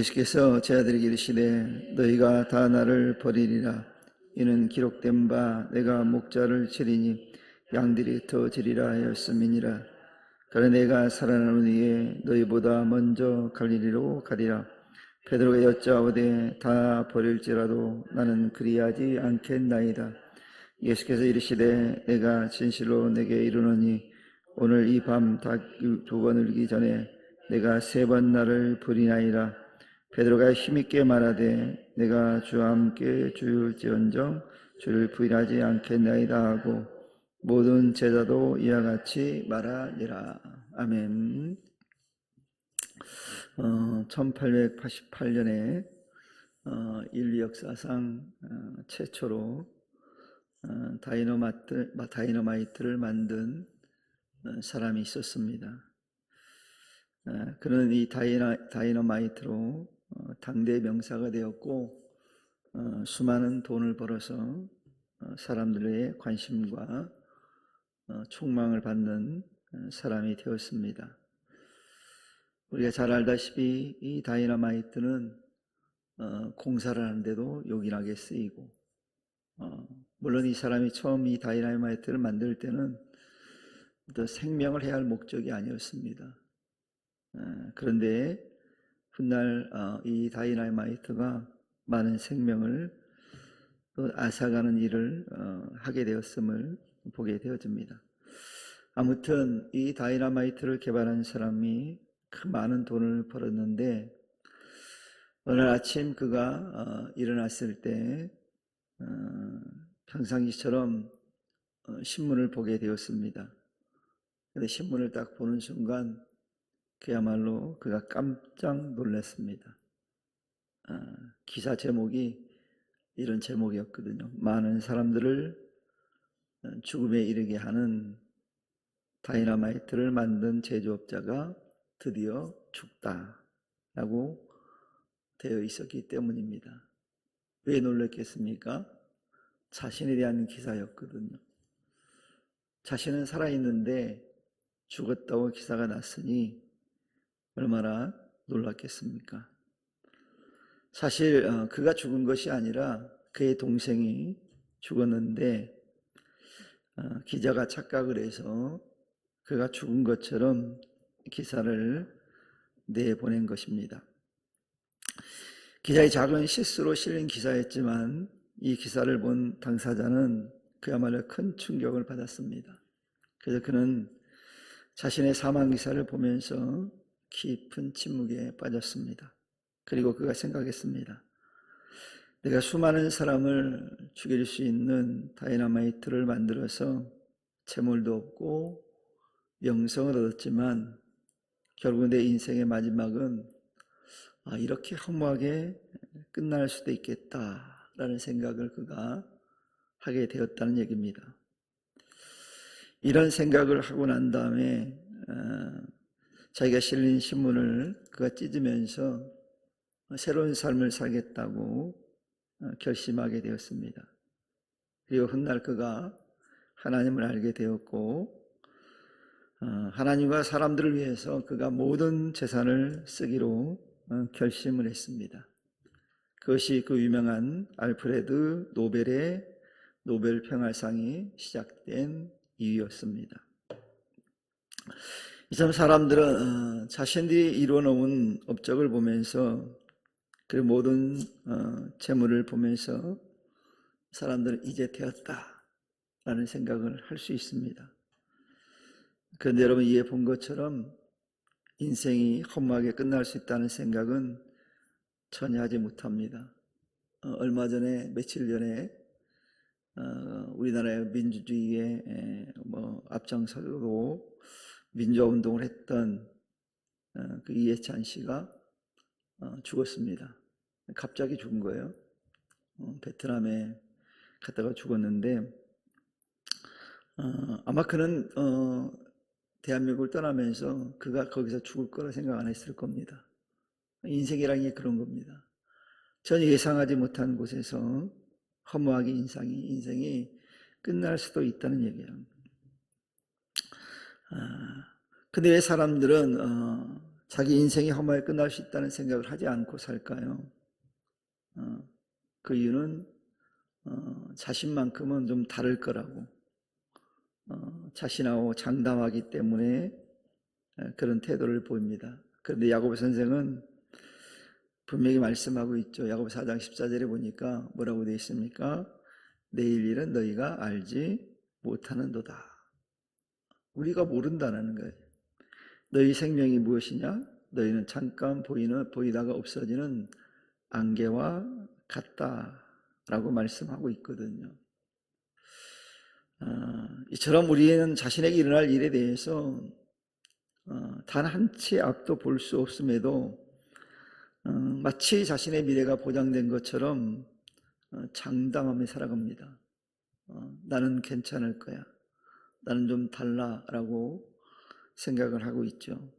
예수께서 제 아들에게 이르시되 너희가 다 나를 버리리라. 이는 기록된 바 내가 목자를 치리니 양들이 흩어지리라 하였음이니라. 그러나 내가 살아나는 후에 너희보다 먼저 갈릴리로 가리라. 베드로가 여짜오되 다 버릴지라도 나는 그리하지 않겠나이다. 예수께서 이르시되 내가 진실로 내게 이르노니 오늘 이 밤 닭이 두 번 울기 전에 내가 세 번 나를 부리나이라. 베드로가 힘있게 말하되 내가 주와 함께 죽을지언정 주를 부인하지 않겠나이다 하고 모든 제자도 이와 같이 말하니라. 아멘. 1888년에 인류 역사상 최초로 다이너마이트를 만든 사람이 있었습니다. 그는 이 다이너마이트로 당대 명사가 되었고 수많은 돈을 벌어서 사람들의 관심과 촉망을 받는 사람이 되었습니다. 우리가 잘 알다시피 이 다이너마이트는 공사를 하는데도 요긴하게 쓰이고 물론 이 사람이 처음 이 다이너마이트를 만들 때는 또 생명을 해야 할 목적이 아니었습니다. 그런데 훗날 이 다이너마이트가 많은 생명을 또 앗아가는 일을 하게 되었음을 보게 되어집니다. 아무튼 이 다이너마이트를 개발한 사람이 그 많은 돈을 벌었는데 어느 아침 그가 일어났을 때 평상시처럼 신문을 보게 되었습니다. 그런데 신문을 딱 보는 순간 그야말로 그가 깜짝 놀랐습니다. 기사 제목이 이런 제목이었거든요. 많은 사람들을 죽음에 이르게 하는 다이너마이트를 만든 제조업자가 드디어 죽다라고 되어 있었기 때문입니다. 왜 놀랐겠습니까? 자신에 대한 기사였거든요. 자신은 살아있는데 죽었다고 기사가 났으니 얼마나 놀랐겠습니까? 사실 그가 죽은 것이 아니라 그의 동생이 죽었는데 기자가 착각을 해서 그가 죽은 것처럼 기사를 내보낸 것입니다. 기자의 작은 실수로 실린 기사였지만 이 기사를 본 당사자는 그야말로 큰 충격을 받았습니다. 그래서 그는 자신의 사망 기사를 보면서 깊은 침묵에 빠졌습니다. 그리고 그가 생각했습니다. 내가 수많은 사람을 죽일 수 있는 다이너마이트를 만들어서 재물도 얻고 명성을 얻었지만 결국 내 인생의 마지막은 이렇게 허무하게 끝날 수도 있겠다라는 생각을 그가 하게 되었다는 얘기입니다. 이런 생각을 하고 난 다음에 자기가 실린 신문을 그가 찢으면서 새로운 삶을 살겠다고 결심하게 되었습니다. 그리고 훗날 그가 하나님을 알게 되었고 하나님과 사람들을 위해서 그가 모든 재산을 쓰기로 결심을 했습니다. 그것이 그 유명한 알프레드 노벨의 노벨 평화상이 시작된 이유였습니다. 이참 사람들은 자신들이 이루어놓은 업적을 보면서 그 모든 재물을 보면서 사람들은 이제 되었다라는 생각을 할 수 있습니다. 그런데 여러분 이해 본 것처럼 인생이 허무하게 끝날 수 있다는 생각은 전혀 하지 못합니다. 얼마 전에 며칠 전에 우리나라의 민주주의에 앞장서고 민주화운동을 했던 그 이해찬 씨가 죽었습니다. 갑자기 죽은 거예요. 베트남에 갔다가 죽었는데 아마 그는 대한민국을 떠나면서 그가 거기서 죽을 거라 생각 안 했을 겁니다. 인생이란 게 그런 겁니다. 전혀 예상하지 못한 곳에서 허무하게 인생이 끝날 수도 있다는 얘기예요. 근데 왜 사람들은 자기 인생이 허무하게 끝날 수 있다는 생각을 하지 않고 살까요? 그 이유는 자신만큼은 좀 다를 거라고 자신하고 장담하기 때문에 그런 태도를 보입니다. 그런데 야고보 선생은 분명히 말씀하고 있죠. 야고보 4장 14절에 보니까 뭐라고 되어 있습니까? 내일 일은 너희가 알지 못하는도다. 우리가 모른다는 거예요. 너희 생명이 무엇이냐? 너희는 잠깐 보이다가 없어지는 안개와 같다라고 말씀하고 있거든요. 이처럼 우리는 자신에게 일어날 일에 대해서 단 한 치의 앞도 볼 수 없음에도 마치 자신의 미래가 보장된 것처럼 장담하며 살아갑니다. 나는 괜찮을 거야. 나는 좀 달라라고 생각을 하고 있죠.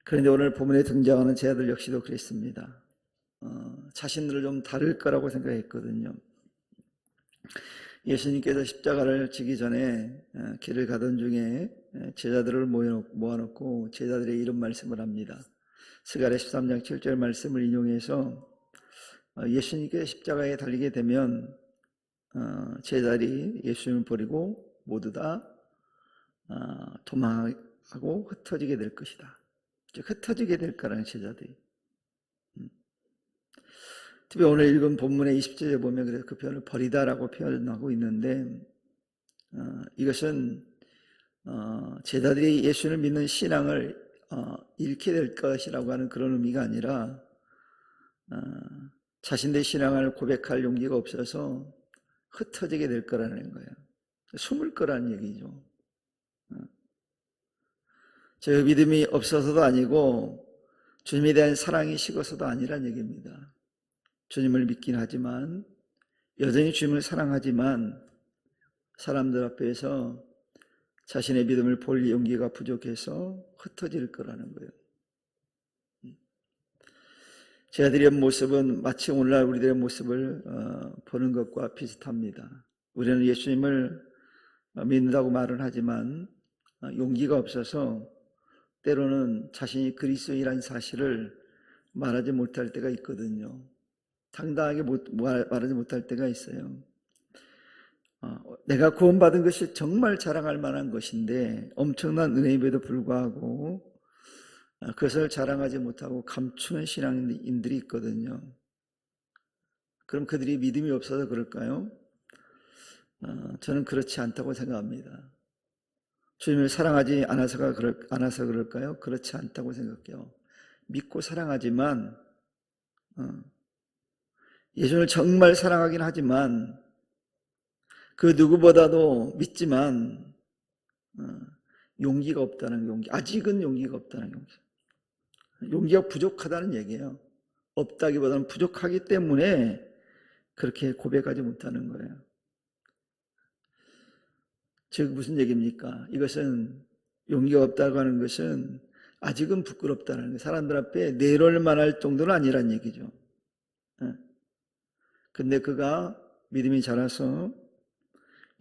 그런데 오늘 본문에 등장하는 제 아들 역시도 그랬습니다. 자신들을 좀 다를 거라고 생각했거든요. 예수님께서 십자가를 지기 전에 길을 가던 중에 제자들을 모아놓고 제자들의 이런 말씀을 합니다. 스가랴 13장 7절 말씀을 인용해서 예수님께서 십자가에 달리게 되면 제자들이 예수님을 버리고 모두 다 도망하고 흩어지게 될 것이다. 즉 흩어지게 될 거라는 제자들이. 특히 오늘 읽은 본문의 20절에 보면 그래서 그 표현을 버리다라고 표현하고 있는데 이것은 제자들이 예수를 믿는 신앙을 잃게 될 것이라고 하는 그런 의미가 아니라 자신들의 신앙을 고백할 용기가 없어서 흩어지게 될 거라는 거예요. 숨을 거라는 얘기죠. 저 믿음이 없어서도 아니고 주님에 대한 사랑이 식어서도 아니란 얘기입니다. 주님을 믿긴 하지만 여전히 주님을 사랑하지만 사람들 앞에서 자신의 믿음을 볼 용기가 부족해서 흩어질 거라는 거예요. 제자들의 모습은 마치 오늘날 우리들의 모습을 보는 것과 비슷합니다. 우리는 예수님을 믿는다고 말은 하지만 용기가 없어서 때로는 자신이 그리스도인이라는 사실을 말하지 못할 때가 있거든요. 당당하게 말하지 못할 때가 있어요. 내가 구원받은 것이 정말 자랑할 만한 것인데 엄청난 은혜임에도 불구하고 그것을 자랑하지 못하고 감추는 신앙인들이 있거든요. 그럼 그들이 믿음이 없어서 그럴까요? 저는 그렇지 않다고 생각합니다. 주님을 사랑하지 않아서 그럴까요? 그렇지 않다고 생각해요. 믿고 사랑하지만 예수님을 정말 사랑하긴 하지만 그 누구보다도 믿지만 용기가 없다는 용기. 아직은 용기가 없다는 용기. 용기가 부족하다는 얘기예요. 없다기보다는 부족하기 때문에 그렇게 고백하지 못하는 거예요. 즉 무슨 얘기입니까? 이것은 용기가 없다고 하는 것은 아직은 부끄럽다는 거예요. 사람들 앞에 내놓을 만할 정도는 아니란 얘기죠. 근데 그가 믿음이 자라서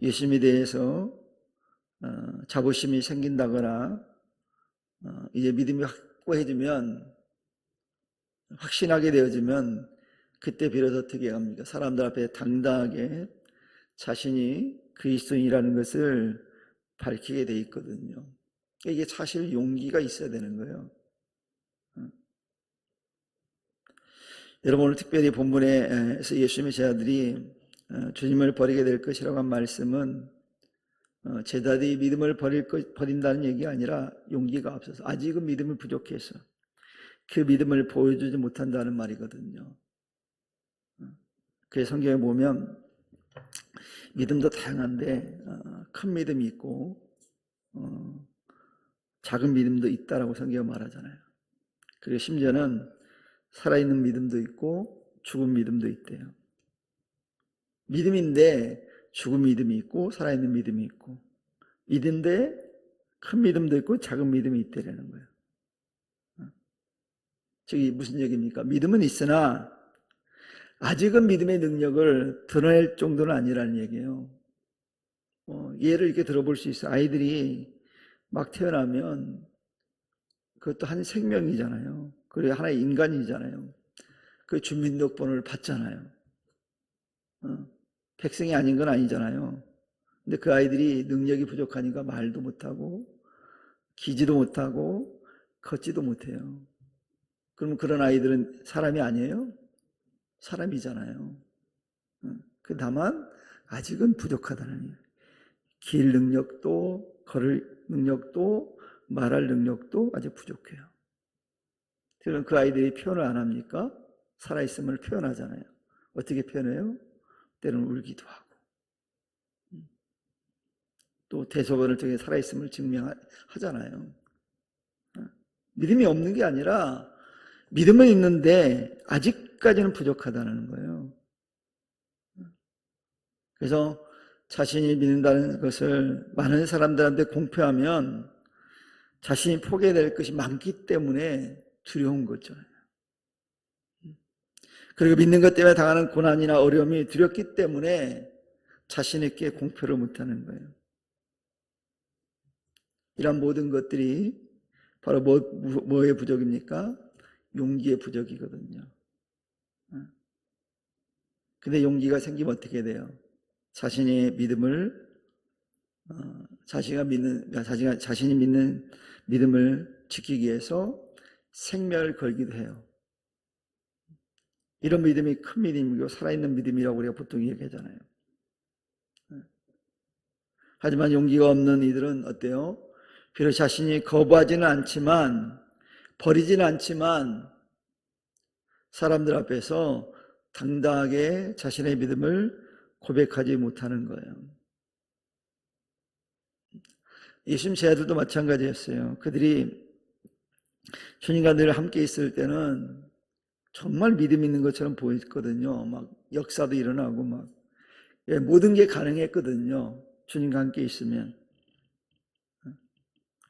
예수님에 대해서 자부심이 생긴다거나 이제 믿음이 확고해지면 확신하게 되어지면 그때 비로소 어떻게 합니까? 사람들 앞에 당당하게 자신이 그리스도인이라는 것을 밝히게 돼 있거든요. 이게 사실 용기가 있어야 되는 거예요. 여러분 오늘 특별히 본문에서 예수님의 제자들이 주님을 버리게 될 것이라고 한 말씀은 제자들이 믿음을 버린다는 얘기가 아니라 용기가 없어서 아직은 믿음이 부족해서 그 믿음을 보여주지 못한다는 말이거든요. 그래서 성경에 보면 믿음도 다양한데 큰 믿음이 있고 작은 믿음도 있다라고 성경이 말하잖아요. 그리고 심지어는 살아있는 믿음도 있고 죽은 믿음도 있대요. 믿음인데 죽은 믿음이 있고 살아있는 믿음이 있고 믿음인데 큰 믿음도 있고 작은 믿음이 있다라는 거예요. 저기 무슨 얘기입니까? 믿음은 있으나 아직은 믿음의 능력을 드러낼 정도는 아니라는 얘기예요. 예를 이렇게 들어볼 수 있어요. 아이들이 막 태어나면 그것도 한 생명이잖아요. 그리고 하나의 인간이잖아요. 그 주민등록번호를 받잖아요. 백성이 아닌 건 아니잖아요. 근데 그 아이들이 능력이 부족하니까 말도 못하고 기지도 못하고 걷지도 못해요. 그럼 그런 아이들은 사람이 아니에요? 사람이잖아요. 그 다만 아직은 부족하다는 거예요. 길 능력도 걸을 능력도 말할 능력도 아직 부족해요. 그럼 그 아이들이 표현을 안 합니까? 살아있음을 표현하잖아요. 어떻게 표현해요? 때로는 울기도 하고 또 대소변을 통해 살아있음을 증명하잖아요. 믿음이 없는 게 아니라 믿음은 있는데 아직까지는 부족하다는 거예요. 그래서 자신이 믿는다는 것을 많은 사람들한테 공표하면 자신이 포기될 것이 많기 때문에 두려운 거죠. 그리고 믿는 것 때문에 당하는 고난이나 어려움이 두렵기 때문에 자신에게 공표를 못하는 거예요. 이런 모든 것들이 바로 뭐의 부족입니까? 용기의 부족이거든요. 근데 용기가 생기면 어떻게 돼요? 자신의 믿음을 자신이 믿는 믿음을 지키기 위해서 생명을 걸기도 해요. 이런 믿음이 큰 믿음이고 살아있는 믿음이라고 우리가 보통 얘기하잖아요. 하지만 용기가 없는 이들은 어때요? 비록 자신이 거부하지는 않지만 버리지는 않지만 사람들 앞에서 당당하게 자신의 믿음을 고백하지 못하는 거예요. 예수님 제자들도 마찬가지였어요. 그들이 주님과 늘 함께 있을 때는 정말 믿음 있는 것처럼 보였거든요. 막 역사도 일어나고 막 모든 게 가능했거든요. 주님과 함께 있으면.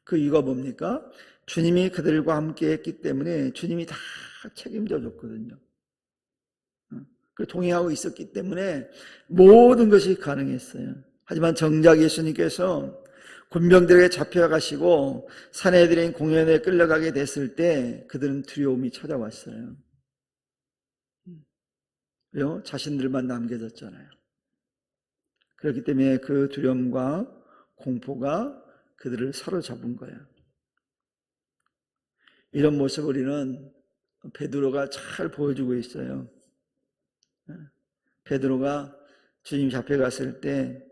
그 이유가 뭡니까? 주님이 그들과 함께 했기 때문에 주님이 다 책임져 줬거든요. 그 동행하고 있었기 때문에 모든 것이 가능했어요. 하지만 정작 예수님께서 군병들에게 잡혀가시고 사내들인 공연에 끌려가게 됐을 때 그들은 두려움이 찾아왔어요. 왜요? 자신들만 남겨졌잖아요. 그렇기 때문에 그 두려움과 공포가 그들을 사로잡은 거예요. 이런 모습을 우리는 베드로가 잘 보여주고 있어요. 베드로가 주님 잡혀갔을 때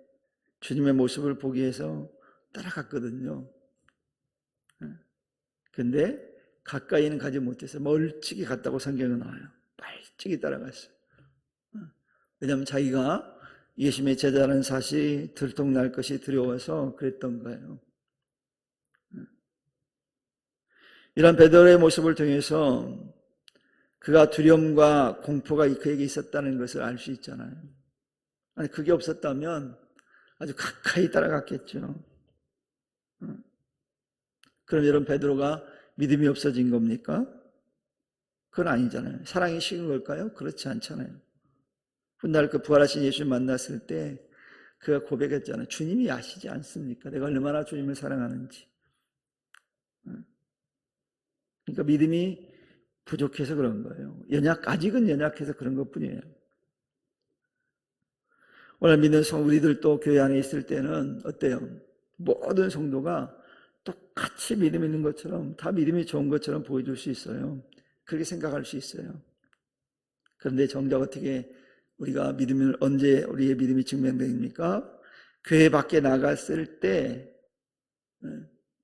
주님의 모습을 보기 위해서 따라갔거든요. 근데 가까이는 가지 못했어요. 멀찍이 갔다고 성경에 나와요. 멀찍이 따라갔어요. 왜냐하면 자기가 예수님의 제자라는 사실이 들통날 것이 두려워서 그랬던 거예요. 이런 베드로의 모습을 통해서 그가 두려움과 공포가 그에게 있었다는 것을 알 수 있잖아요. 아니 그게 없었다면 아주 가까이 따라갔겠죠. 그럼 여러분 베드로가 믿음이 없어진 겁니까? 그건 아니잖아요. 사랑이 식은 걸까요? 그렇지 않잖아요. 훗날 그 부활하신 예수님 만났을 때 그가 고백했잖아요. 주님이 아시지 않습니까? 내가 얼마나 주님을 사랑하는지. 그러니까 믿음이 부족해서 그런 거예요. 아직은 연약해서 그런 것뿐이에요. 오늘 믿는 우리들도 교회 안에 있을 때는 어때요? 모든 성도가 똑같이 믿음 있는 것처럼 다 믿음이 좋은 것처럼 보여줄 수 있어요. 그렇게 생각할 수 있어요. 그런데 정작 어떻게 우리가 언제 우리의 믿음이 증명됩니까? 교회 밖에 나갔을 때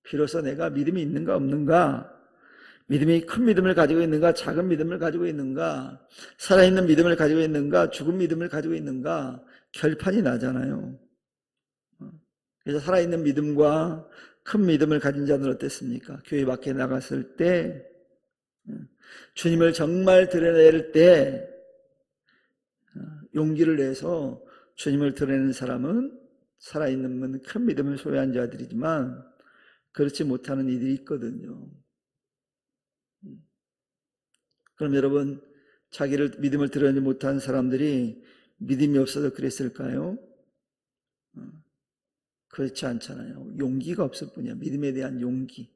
비로소 내가 믿음이 있는가 없는가, 믿음이 큰 믿음을 가지고 있는가, 작은 믿음을 가지고 있는가, 살아있는 믿음을 가지고 있는가, 죽은 믿음을 가지고 있는가 결판이 나잖아요. 그래서 살아있는 믿음과 큰 믿음을 가진 자는 어땠습니까? 교회 밖에 나갔을 때 주님을 정말 드러낼 때 용기를 내서 주님을 드러내는 사람은 살아있는 큰 믿음을 소유한 자들이지만 그렇지 못하는 이들이 있거든요. 그럼 여러분 자기를 믿음을 드러내지 못한 사람들이 믿음이 없어서 그랬을까요? 그렇지 않잖아요. 용기가 없을 뿐이야. 믿음에 대한 용기.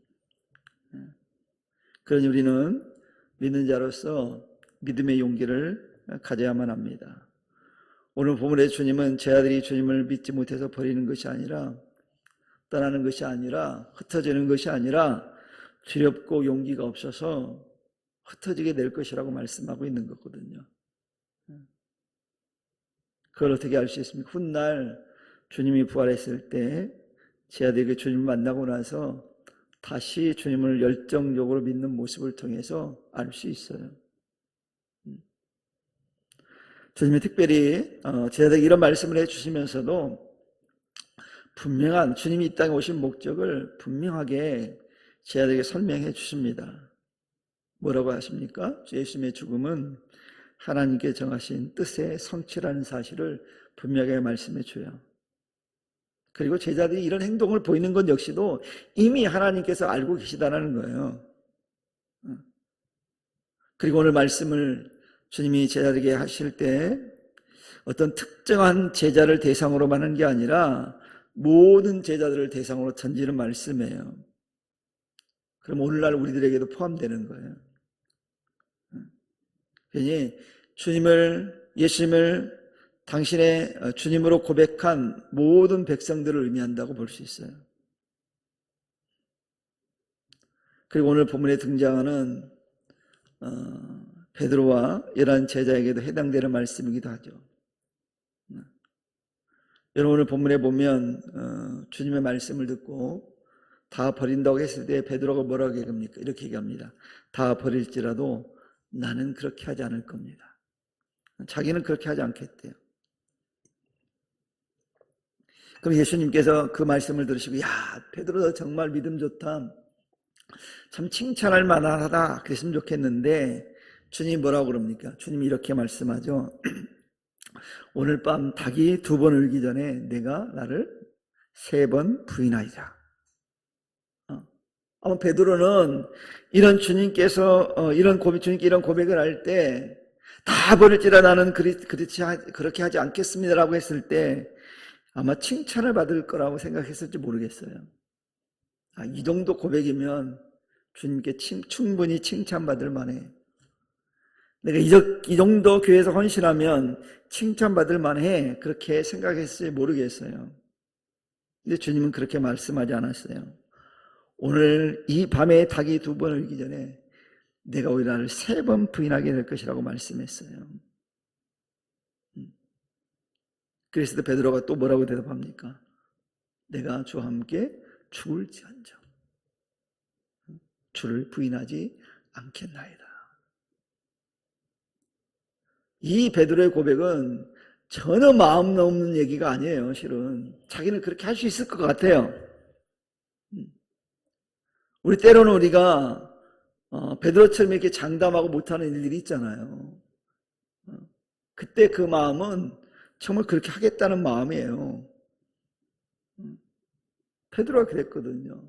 그러니 우리는 믿는 자로서 믿음의 용기를 가져야만 합니다. 오늘 본문의 주님은 제 아들이 주님을 믿지 못해서 버리는 것이 아니라, 떠나는 것이 아니라, 흩어지는 것이 아니라 두렵고 용기가 없어서 흩어지게 될 것이라고 말씀하고 있는 거거든요. 그걸 어떻게 알 수 있습니까? 훗날 주님이 부활했을 때 제 아들이 주님을 만나고 나서 다시 주님을 열정적으로 믿는 모습을 통해서 알 수 있어요. 주님이 특별히 제 아들에게 이런 말씀을 해주시면서도 분명한, 주님이 이 땅에 오신 목적을 분명하게 제 아들에게 설명해 주십니다. 뭐라고 하십니까? 주 예수님의 죽음은 하나님께 정하신 뜻의 성취라는 사실을 분명하게 말씀해 줘요. 그리고 제자들이 이런 행동을 보이는 것 역시도 이미 하나님께서 알고 계시다는 거예요. 그리고 오늘 말씀을 주님이 제자들에게 하실 때 어떤 특정한 제자를 대상으로 하는 게 아니라 모든 제자들을 대상으로 던지는 말씀이에요. 그럼 오늘날 우리들에게도 포함되는 거예요. 그러니 예수님을 당신의 주님으로 고백한 모든 백성들을 의미한다고 볼 수 있어요. 그리고 오늘 본문에 등장하는 베드로와 11 제자에게도 해당되는 말씀이기도 하죠. 여러분, 오늘 본문에 보면 주님의 말씀을 듣고 다 버린다고 했을 때 베드로가 뭐라고 얘기합니까? 이렇게 얘기합니다. 다 버릴지라도 나는 그렇게 하지 않을 겁니다. 자기는 그렇게 하지 않겠대요. 그럼 예수님께서 그 말씀을 들으시고, 야, 베드로 너 정말 믿음 좋다, 참 칭찬할 만하다 그랬으면 좋겠는데, 주님이 뭐라고 그럽니까? 주님이 이렇게 말씀하죠. 오늘 밤 닭이 2번 울기 전에 내가 나를 3번 부인하리라. 아마 베드로는 이런 주님께 이런 고백을 할 때, 다 버릴지라 나는 그렇게 하지 않겠습니다라고 했을 때 아마 칭찬을 받을 거라고 생각했을지 모르겠어요. 이 정도 고백이면 주님께 충분히 칭찬받을 만해. 내가 이 정도 교회에서 헌신하면 칭찬받을 만해. 그렇게 생각했을지 모르겠어요. 근데 주님은 그렇게 말씀하지 않았어요. 오늘 이 밤에 닭이 2번 울기 전에 내가 오히려 나를 3번 부인하게 될 것이라고 말씀했어요. 그래서 베드로가 또 뭐라고 대답합니까? 내가 주와 함께 죽을지언정 주를 부인하지 않겠나이다. 이 베드로의 고백은 전혀 마음 없는 얘기가 아니에요. 실은 자기는 그렇게 할 수 있을 것 같아요. 우리 때로는 우리가 베드로처럼 이렇게 장담하고 못하는 일들이 있잖아요. 그때 그 마음은 정말 그렇게 하겠다는 마음이에요. 베드로가 그랬거든요.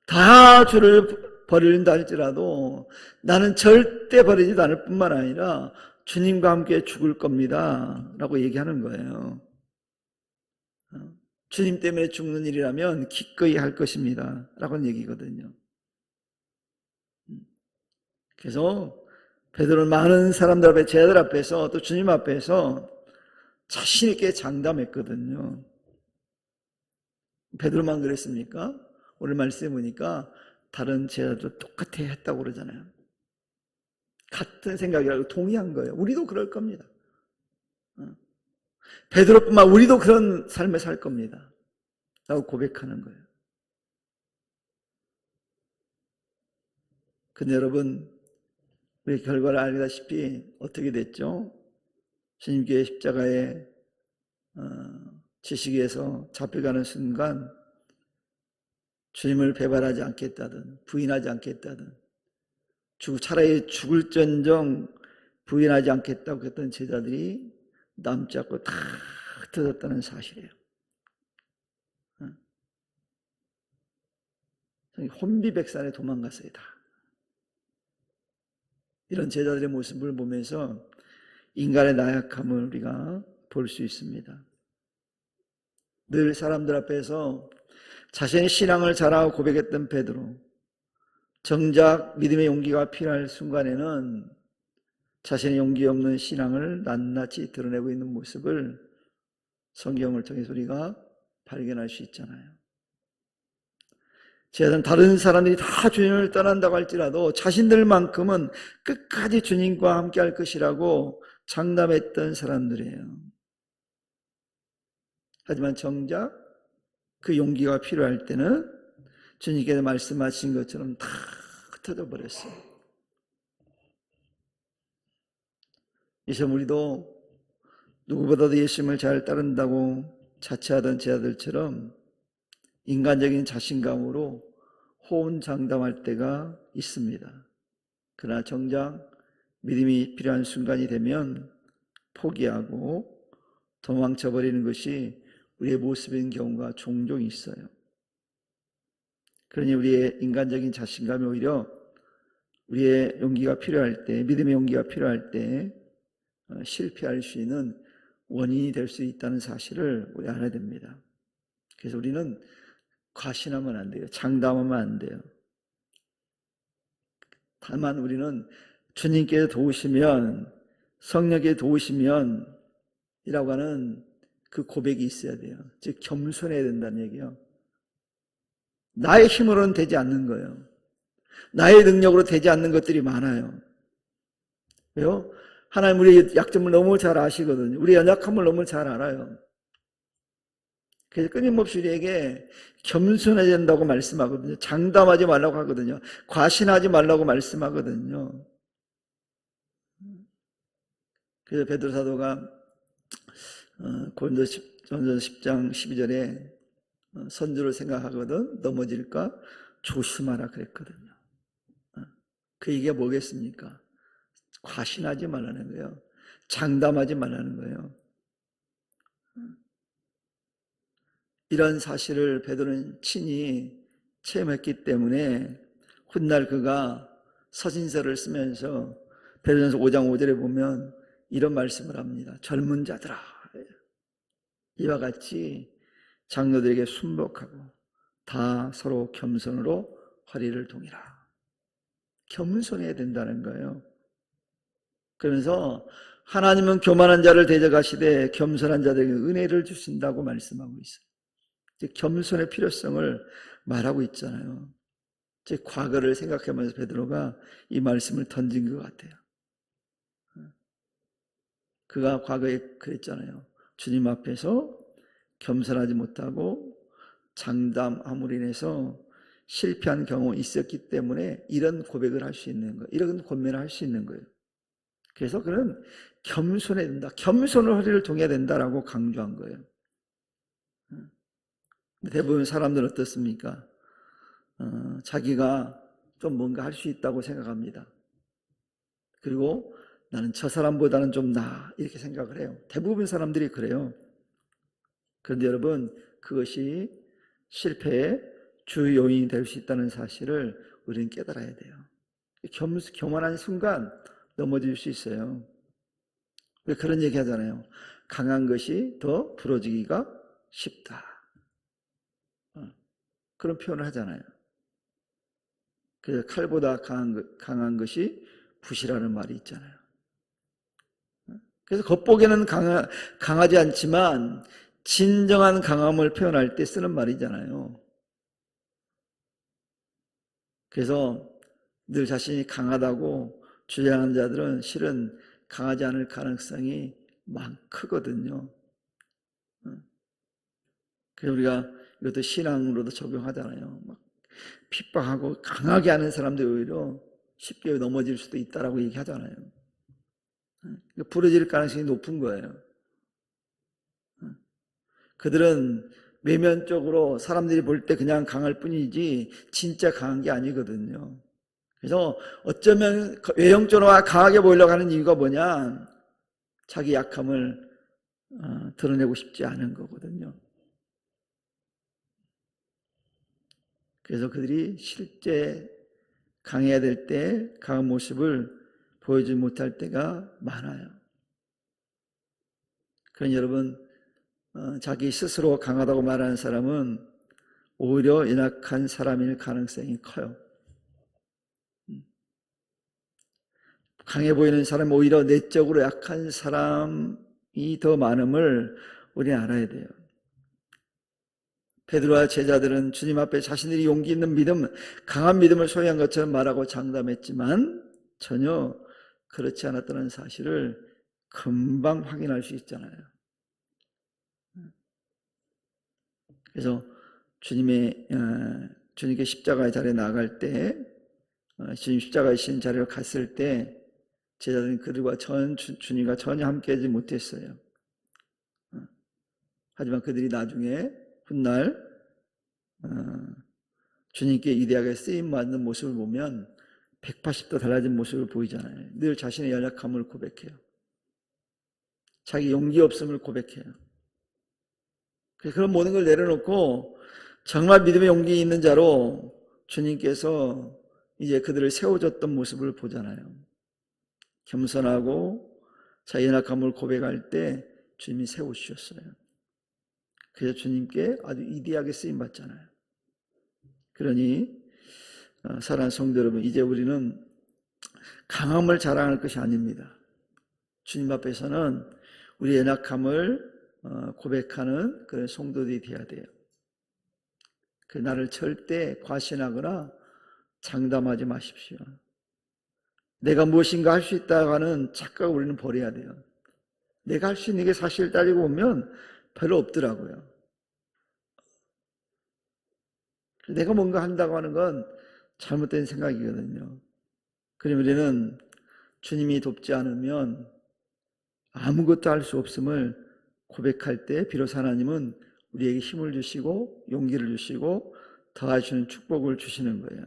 다 주를 버린다 할지라도 나는 절대 버리지 않을 뿐만 아니라 주님과 함께 죽을 겁니다 라고 얘기하는 거예요. 주님 때문에 죽는 일이라면 기꺼이 할 것입니다 라고 얘기거든요. 그래서 베드로는 많은 사람들 앞에, 제자들 앞에서, 또 주님 앞에서 자신 있게 장담했거든요. 베드로만 그랬습니까? 오늘 말씀해 보니까 다른 제자들도 똑같이 했다고 그러잖아요. 같은 생각이라고 동의한 거예요. 우리도 그럴 겁니다. 베드로뿐만 우리도 그런 삶을 살 겁니다 라고 고백하는 거예요. 근데 여러분, 우리 결과를 알다시피 어떻게 됐죠? 주님께 십자가에 지시기에서 잡혀가는 순간 주님을 배반하지 않겠다든 부인하지 않겠다든 차라리 죽을전정 부인하지 않겠다고 했던 제자들이 남지 않고 다 흩어졌다는 사실이에요. 혼비백산에 도망갔어요. 다. 이런 제자들의 모습을 보면서 인간의 나약함을 우리가 볼 수 있습니다. 늘 사람들 앞에서 자신의 신앙을 자랑하고 고백했던 베드로, 정작 믿음의 용기가 필요할 순간에는 자신의 용기 없는 신앙을 낱낱이 드러내고 있는 모습을 성경을 통해서 우리가 발견할 수 있잖아요. 제가 다른 사람들이 다 주님을 떠난다고 할지라도 자신들만큼은 끝까지 주님과 함께 할 것이라고 장담했던 사람들이에요. 하지만 정작 그 용기가 필요할 때는 주님께서 말씀하신 것처럼 다 흩어져 버렸어요. 이제 우리도 누구보다도 예수님을 잘 따른다고 자처하던 제자들처럼 인간적인 자신감으로 호언장담할 때가 있습니다. 그러나 정작 믿음이 필요한 순간이 되면 포기하고 도망쳐버리는 것이 우리의 모습인 경우가 종종 있어요. 그러니 우리의 인간적인 자신감이 오히려 우리의 용기가 필요할 때, 믿음의 용기가 필요할 때 실패할 수 있는 원인이 될 수 있다는 사실을 우리 알아야 됩니다. 그래서 우리는 과신하면 안 돼요. 장담하면 안 돼요. 다만 우리는 주님께서 도우시면, 성령께서 도우시면 이라고 하는 그 고백이 있어야 돼요. 즉 겸손해야 된다는 얘기예요. 나의 힘으로는 되지 않는 거예요. 나의 능력으로 되지 않는 것들이 많아요. 왜요? 하나님 우리의 약점을 너무 잘 아시거든요. 우리의 연약함을 너무 잘 알아요. 그래서 끊임없이 우리에게 겸손해야 된다고 말씀하거든요. 장담하지 말라고 하거든요. 과신하지 말라고 말씀하거든요. 그래서 베드로 사도가 고린도전서 10장 12절에 선주를 생각하거든 넘어질까 조심하라 그랬거든요. 그 얘기가 뭐겠습니까? 과신하지 말라는 거예요. 장담하지 말라는 거예요. 이런 사실을 베드로는 친히 체험했기 때문에 훗날 그가 서신서를 쓰면서 베드로전서 5장 5절에 보면 이런 말씀을 합니다. 젊은 자들아, 이와 같이 장로들에게 순복하고 다 서로 겸손으로 허리를 동이라. 겸손해야 된다는 거예요. 그러면서 하나님은 교만한 자를 대적하시되 겸손한 자들에게 은혜를 주신다고 말씀하고 있어요. 즉 겸손의 필요성을 말하고 있잖아요. 즉 과거를 생각하면서 베드로가 이 말씀을 던진 것 같아요. 그가 과거에 그랬잖아요. 주님 앞에서 겸손하지 못하고 장담함으로 인해서 실패한 경험이 있었기 때문에 이런 고백을 할 수 있는 거예요. 이런 권면을 할 수 있는 거예요. 그래서 그는 겸손해야 된다. 겸손을 허리를 동여야 된다라고 강조한 거예요. 대부분 사람들은 어떻습니까? 자기가 좀 뭔가 할 수 있다고 생각합니다. 그리고 나는 저 사람보다는 좀 나아 이렇게 생각을 해요. 대부분 사람들이 그래요. 그런데 여러분 그것이 실패의 주 요인이 될 수 있다는 사실을 우리는 깨달아야 돼요. 교만한 순간 넘어질 수 있어요. 왜 그런 얘기 하잖아요. 강한 것이 더 부러지기가 쉽다. 그런 표현을 하잖아요. 그래서 칼보다 강한 것이 붓이라는 말이 있잖아요. 그래서 겉보기에는 강하지 않지만 진정한 강함을 표현할 때 쓰는 말이잖아요. 그래서 늘 자신이 강하다고 주장하는 자들은 실은 강하지 않을 가능성이 크거든요. 그래서 우리가 이것도 신앙으로도 적용하잖아요. 막 핍박하고 강하게 하는 사람들이 오히려 쉽게 넘어질 수도 있다라고 얘기하잖아요. 부러질 가능성이 높은 거예요. 그들은 외면적으로 사람들이 볼 때 그냥 강할 뿐이지 진짜 강한 게 아니거든요. 그래서 어쩌면 외형적으로 강하게 보이려고 하는 이유가 뭐냐? 자기 약함을 드러내고 싶지 않은 거거든요. 그래서 그들이 실제 강해야 될 때 강한 모습을 보여주지 못할 때가 많아요. 그러니 여러분 자기 스스로 강하다고 말하는 사람은 오히려 연약한 사람일 가능성이 커요. 강해 보이는 사람, 오히려 내적으로 약한 사람이 더 많음을 우리는 알아야 돼요. 베드로와 제자들은 주님 앞에 자신들이 용기 있는 믿음, 강한 믿음을 소유한 것처럼 말하고 장담했지만 전혀 그렇지 않았다는 사실을 금방 확인할 수 있잖아요. 그래서 주님께 십자가의 자리에 나아갈 때, 주님 십자가의 신 자리로 갔을 때 제자들은 그들과 주님과 전혀 함께하지 못했어요. 하지만 그들이 나중에 훗날 주님께 이대하게 쓰임받는 모습을 보면 180도 달라진 모습을 보이잖아요. 늘 자신의 연약함을 고백해요. 자기 용기 없음을 고백해요. 그런 모든 걸 내려놓고 정말 믿음의 용기 있는 자로 주님께서 이제 그들을 세워줬던 모습을 보잖아요. 겸손하고 자기 연약함을 고백할 때 주님이 세우셨어요. 그래서 주님께 아주 이대하게 쓰임받잖아요. 그러니 사랑하는 성도 여러분, 이제 우리는 강함을 자랑할 것이 아닙니다. 주님 앞에서는 우리 연약함을 고백하는 그런 성도들이 되어야 돼요. 그 나를 절대 과신하거나 장담하지 마십시오. 내가 무엇인가 할 수 있다고 하는 착각을 우리는 버려야 돼요. 내가 할 수 있는 게 사실 따지고 보면 별로 없더라고요. 내가 뭔가 한다고 하는 건 잘못된 생각이거든요. 그러면 우리는 주님이 돕지 않으면 아무것도 할 수 없음을 고백할 때 비로소 하나님은 우리에게 힘을 주시고 용기를 주시고 더하시는 축복을 주시는 거예요.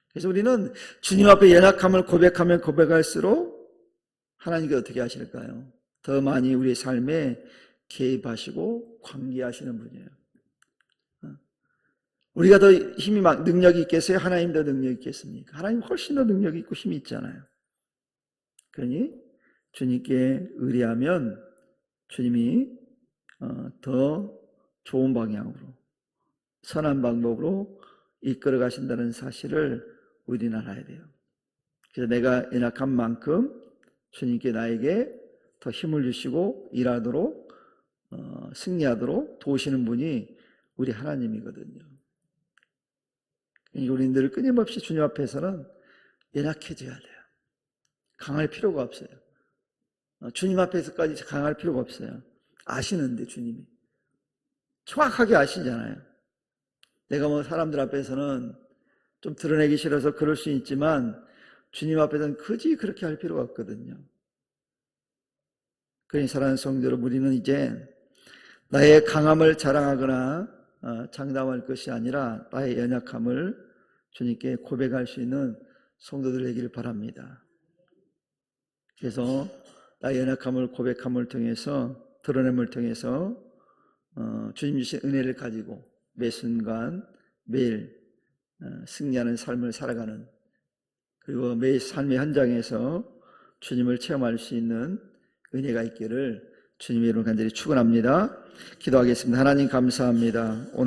그래서 우리는 주님 앞에 연약함을 고백하면 고백할수록 하나님께 어떻게 하실까요? 더 많이 우리의 삶에 개입하시고 관계하시는 분이에요. 우리가 더 힘이 능력이 있겠어요? 하나님 더 능력이 있겠습니까? 하나님 훨씬 더 능력이 있고 힘이 있잖아요. 그러니 주님께 의뢰하면 주님이 더 좋은 방향으로 선한 방법으로 이끌어 가신다는 사실을 우리는 알아야 돼요. 그래서 내가 연약한 만큼 주님께 나에게 더 힘을 주시고 일하도록 승리하도록 도우시는 분이 우리 하나님이거든요. 우리는 끊임없이 주님 앞에서는 연약해져야 돼요. 강할 필요가 없어요. 주님 앞에서까지 강할 필요가 없어요. 아시는데 주님이 정확하게 아시잖아요. 내가 뭐 사람들 앞에서는 좀 드러내기 싫어서 그럴 수 있지만 주님 앞에서는 굳이 그렇게 할 필요가 없거든요. 그러니 사랑하는 성도 여러분, 우리는 이제 나의 강함을 자랑하거나 장담할 것이 아니라 나의 연약함을 주님께 고백할 수 있는 성도들 되기를 바랍니다. 그래서 나의 연약함을 고백함을 통해서 드러냄을 통해서 주님 주신 은혜를 가지고 매 순간 매일 승리하는 삶을 살아가는, 그리고 매 삶의 현장에서 주님을 체험할 수 있는 은혜가 있기를 주님의 이름으로 간절히 축원합니다. 기도하겠습니다. 하나님 감사합니다. 오늘